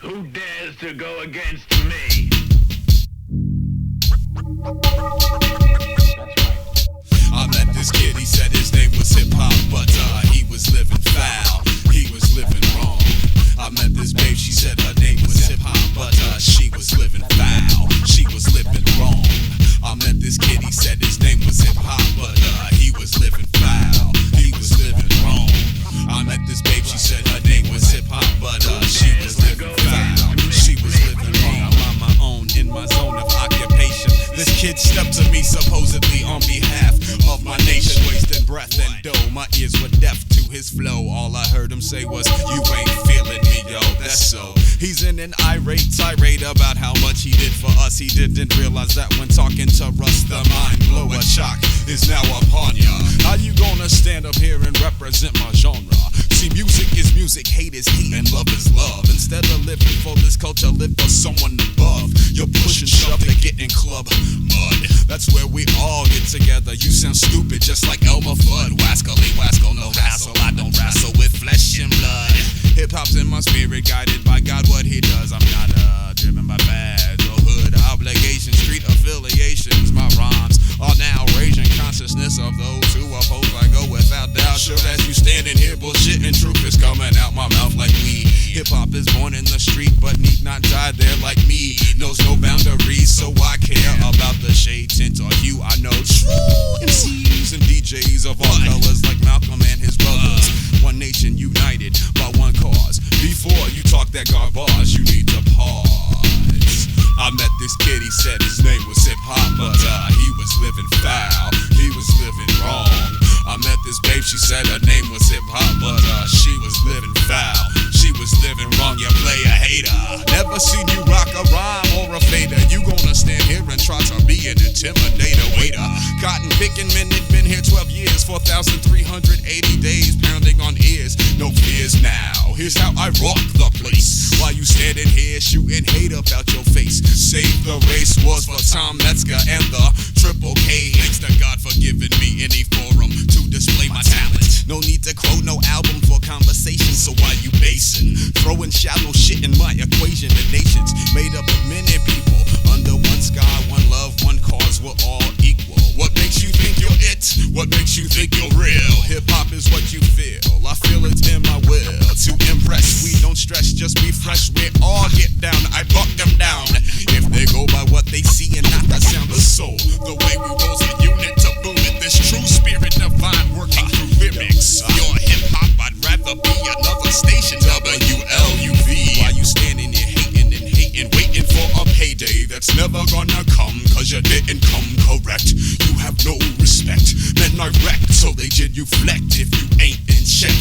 Who dares to go against me? I met this kid, he said his name was Hip Hop, but he was living foul, he was living wrong. I met this babe, she said her name was Hip Hop, but she was living foul, she was living wrong. I met this kid, he said his name was Hip Hop, but he was living foul, he was living wrong. I met this babe, she said her name was Hip Hop, but she was living foul, she was living wrong. I'm on my own, in my zone of occupation. This kid stepped to me supposedly on behalf of my nation, wasting breath and dough. My ears were deaf to his flow. All I heard him say was, "You ain't feeling me, yo." That's so. He's in an irate tirade about how much he did for us. He didn't realize that when talking to Russ, the mind blower shock is now upon ya. How you gonna stand up here and represent my genre? See, music is music, hate is hate, and love is love. Instead of living for this culture, live for someone above. You're pushing shove to get in club mud. That's where we all get together. You sound stupid, just like Elmer Fudd. Wascally, wascal, no hassle. I don't wrestle with flesh and blood. Hip hop's in my spirit, guided by God. What he does, I'm not driven by badge or hood obligations, street affiliations. My rhymes are now raging consciousness of those who oppose. I go without doubt. Sure as you standing here, bullshit and truth is coming out my mouth like weed. Hip hop is born in the street, but need not die there like me. Knows no boundaries, so I care about the shade, tint, or hue. I know true MCs and DJs of all colors, like Malcolm and his brothers. One nation united by one cause. Before you talk that garbage, you need to pause. I met this kid, he said his name was Hip Hop, but he was living foul, he was living wrong. I met this babe, she said her name was Hip Hop, but she was living foul, she was living wrong. You play a hater, never seen you rock a rhyme or a fader. You gonna stand here and try to be an intimidator. Waiter, cotton picking men that been here 12 years, 4,380 days, pounding on ears. No fears now, here's how I rock the place. While you standing here shooting hate up out your face. Save the race wars for Tom Metzger and the Triple K. Thanks to God for giving me any forum to display my talent. No need to quote no album for conversation, so why you basing? Throwing shallow shit in my equation. The nation's made up of many people under one sky, one love, one cause, we're all equal. What makes you think you're it? What makes you think you're real? Hip hop is what you feel, I feel it in my will. To impress, we don't stress, just be fresh. We all get down, I buck them down. If they go by what they see and not the sound of soul, the way we roll a unit to boom it, this true spirit divine working through lyrics. You're hip hop, I'd rather be another station, WLUV. Why you standing here hating and hating, waiting for a payday that's never gonna come, cause you didn't come correct. You have no respect, men are wrecked, so they genuflect if you ain't in check.